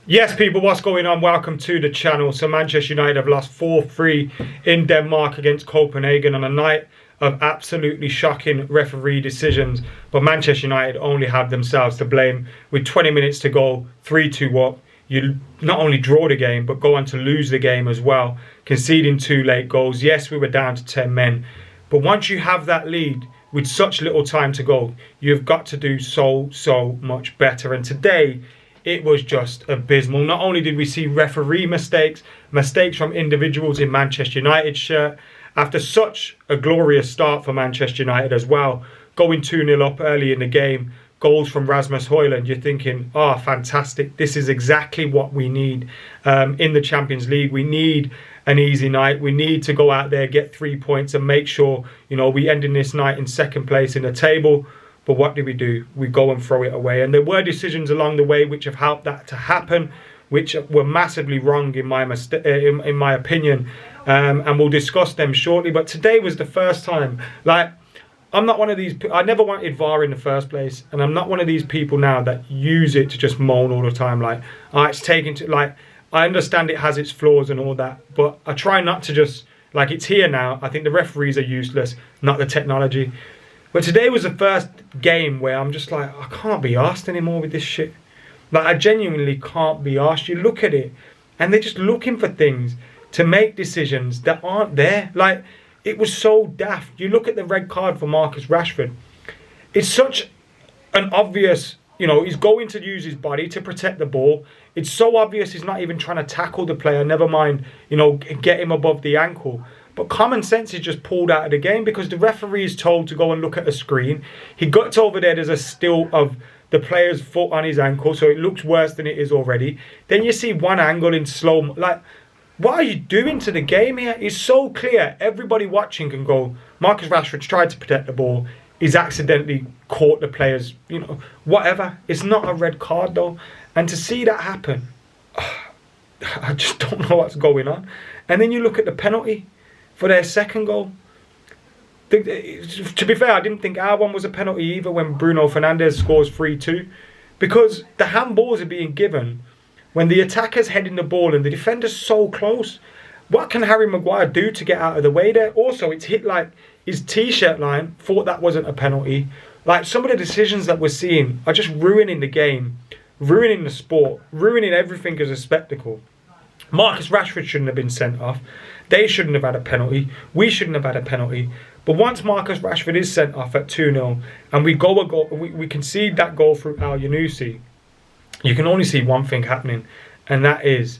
Yes, people, what's going on? Welcome to the channel. So Manchester United have lost 4-3 in Denmark against Copenhagen on a night of absolutely shocking referee decisions. But Manchester United only have themselves to blame. With 20 minutes to go, 3-2 up. You not only draw the game, but go on to lose the game as well, conceding 2 late goals. Yes, we were down to 10 men. But once you have that lead with such little time to go, you've got to do so much better. And today, it was just abysmal. Not only did we see referee mistakes from individuals in Manchester United shirt, after such a glorious start for Manchester United as well, going 2-0 up early in the game, goals from Rasmus Højlund, you're thinking, oh, fantastic. This is exactly what we need in the Champions League. We need an easy night. We need to go out there, get 3 points and make sure, we end in this night in second place in the table. But what do? We go and throw it away. And there were decisions along the way which have helped that to happen, which were massively wrong in my opinion. And we'll discuss them shortly. But today was the first time. I'm not one of these. I never wanted VAR in the first place, and I'm not one of these people now that use it to just moan all the time. It's taken to I understand it has its flaws and all that, but I try not to just it's here now. I think the referees are useless, not the technology. But today was the first game where I'm just I can't be arsed anymore with this shit. I genuinely can't be arsed. You look at it, and they're just looking for things to make decisions that aren't there. It was so daft. You look at the red card for Marcus Rashford. It's such an obvious, he's going to use his body to protect the ball. It's so obvious he's not even trying to tackle the player, never mind, get him above the ankle. But common sense is just pulled out of the game because the referee is told to go and look at a screen. He gets over there, there's a still of the player's foot on his ankle, so it looks worse than it is already. Then you see one angle in slow. What are you doing to the game here? It's so clear. Everybody watching can go, Marcus Rashford's tried to protect the ball. He's accidentally caught the players, whatever. It's not a red card though. And to see that happen, I just don't know what's going on. And then you look at the penalty for their second goal. To be fair, I didn't think our one was a penalty either when Bruno Fernandes scores 3-2, because the handballs are being given when the attacker's heading the ball and the defender's so close. What can Harry Maguire do to get out of the way there? Also, it's hit his t-shirt line, thought that wasn't a penalty. Some of the decisions that we're seeing are just ruining the game, ruining the sport, ruining everything as a spectacle. Marcus Rashford shouldn't have been sent off. They shouldn't have had a penalty. We shouldn't have had a penalty. But once Marcus Rashford is sent off at 2-0 and we concede that goal through Al Yunusi, you can only see one thing happening, and that is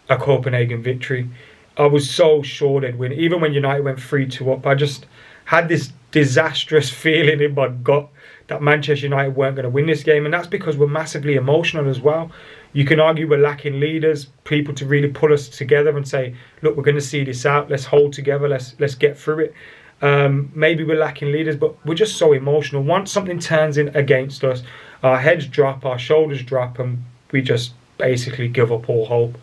a Copenhagen victory. I was so sure they'd win. Even when United went 3-2 up, I just had this disastrous feeling in my gut that Manchester United weren't going to win this game. And that's because we're massively emotional as well. You can argue we're lacking leaders, people to really pull us together and say, look, we're going to see this out. Let's hold together. Let's get through it. Maybe we're lacking leaders, but we're just so emotional. Once something turns in against us, our heads drop, our shoulders drop, and we just basically give up all hope.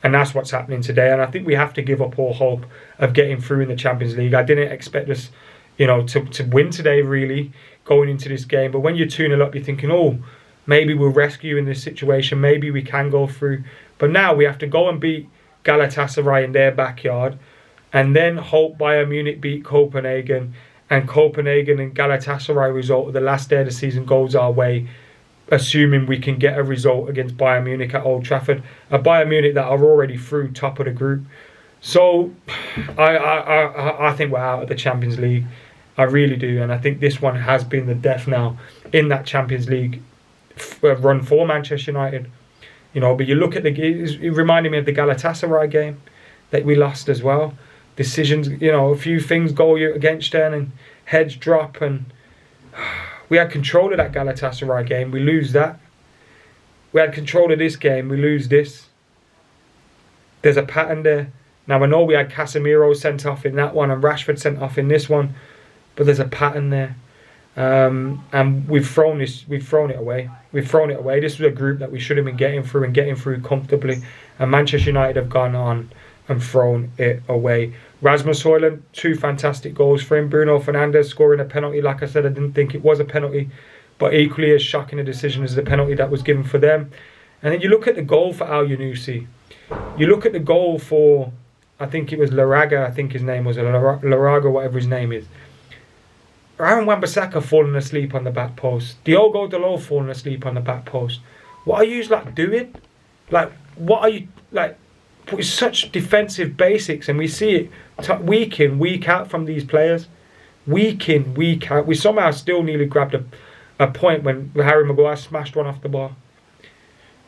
And that's what's happening today. And I think we have to give up all hope of getting through in the Champions League. I didn't expect us, to win today, really, going into this game. But when you're 2-0 up, you're thinking, oh, maybe we'll rescue in this situation. Maybe we can go through. But now we have to go and beat Galatasaray in their backyard, and then hope Bayern Munich beat Copenhagen, and Copenhagen and Galatasaray result of the last day of the season goes our way, assuming we can get a result against Bayern Munich at Old Trafford. A Bayern Munich that are already through top of the group. So I think we're out of the Champions League. I really do. And I think this one has been the death knell in that Champions League run for Manchester United. But you look at it reminded me of the Galatasaray game that we lost as well. Decisions, a few things go against them and heads drop, and we had control of that Galatasaray game. We lose that. We had control of this game. We lose this. There's a pattern there. Now, I know we had Casemiro sent off in that one and Rashford sent off in this one, but there's a pattern there. And we've thrown it away. We've thrown it away. This was a group that we should have been getting through comfortably. And Manchester United have gone on and thrown it away. Rasmus Højlund, 2 fantastic goals for him. Bruno Fernandes scoring a penalty. Like I said, I didn't think it was a penalty, but equally as shocking a decision as the penalty that was given for them. And then you look at the goal for Al Yunusi. You look at the goal for, I think it was Laraga, I think his name was, Laraga, whatever his name is. Aaron Wan-Bissaka falling asleep on the back post. Diogo Dalot falling asleep on the back post. What are you like doing? Like, what are you like? It's such defensive basics, and we see it week in, week out from these players. Week in, week out. We somehow still nearly grabbed a point when Harry Maguire smashed one off the bar.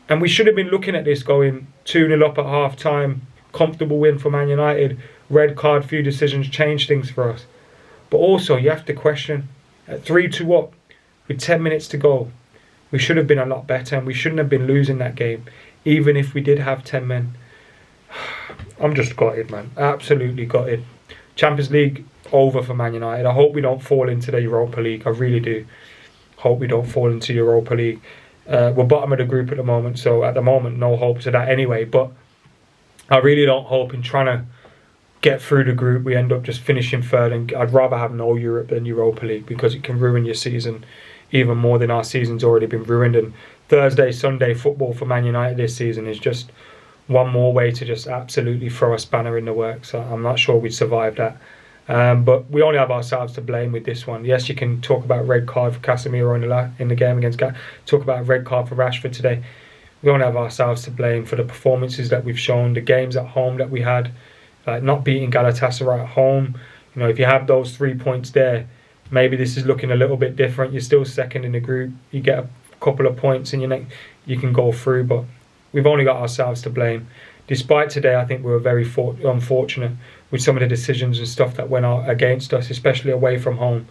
And we should have been looking at this going 2-0 up at half time, comfortable win for Man United, red card, few decisions, change things for us. But also, you have to question, at 3-2 up, with 10 minutes to go, we should have been a lot better, and we shouldn't have been losing that game, even if we did have 10 men. I'm just gutted, man. Absolutely gutted. Champions League over for Man United. I hope we don't fall into the Europa League. I really do. Hope we don't fall into Europa League. We're bottom of the group at the moment, so at the moment, no hopes of that anyway. But I really don't hope in trying to get through the group, we end up just finishing third. And I'd rather have no Europe than Europa League, because it can ruin your season even more than our season's already been ruined. And Thursday, Sunday football for Man United this season is just one more way to just absolutely throw a spanner in the works. So I'm not sure we'd survive that. But we only have ourselves to blame with this one. Yes, you can talk about red card for Casemiro in the game against talk about red card for Rashford today. We only have ourselves to blame for the performances that we've shown, the games at home that we had, like not beating Galatasaray at home. You know, if you have those 3 points there, maybe this is looking a little bit different. You're still second in the group. You get a couple of points and you can go through, but we've only got ourselves to blame. Despite today, I think we were very unfortunate with some of the decisions and stuff that went out against us, especially away from home.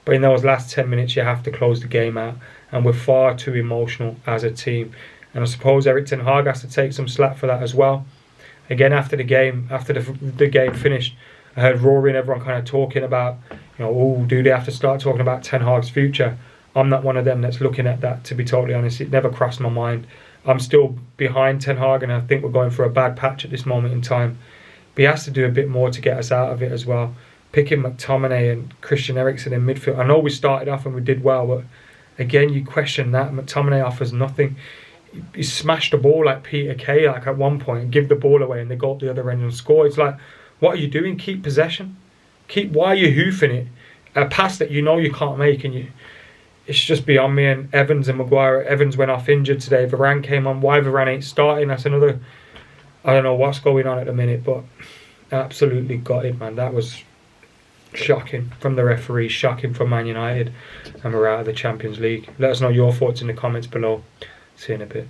But in those last 10 minutes, you have to close the game out. And we're far too emotional as a team. And I suppose Erik ten Hag has to take some slack for that as well. Again, after the game finished, I heard Rory and everyone kind of talking about, do they have to start talking about Ten Hag's future? I'm not one of them that's looking at that, to be totally honest. It never crossed my mind. I'm still behind Ten Hag, and I think we're going for a bad patch at this moment in time. But he has to do a bit more to get us out of it as well. Picking McTominay and Christian Eriksen in midfield. I know we started off and we did well, but again, you question that. McTominay offers nothing. He smashed the ball like Peter Kay at one point and give the ball away, and they go up the other end and score. It's like, what are you doing? Keep possession. Why are you hoofing it? A pass that you know you can't make, and it's just beyond me. And Evans and Maguire. Evans went off injured today. Varane came on. Why Varane ain't starting? That's another. I don't know what's going on at the minute, but absolutely gutted, man. That was shocking from the referee, shocking from Man United, and we're out of the Champions League. Let us know your thoughts in the comments below. See you in a bit.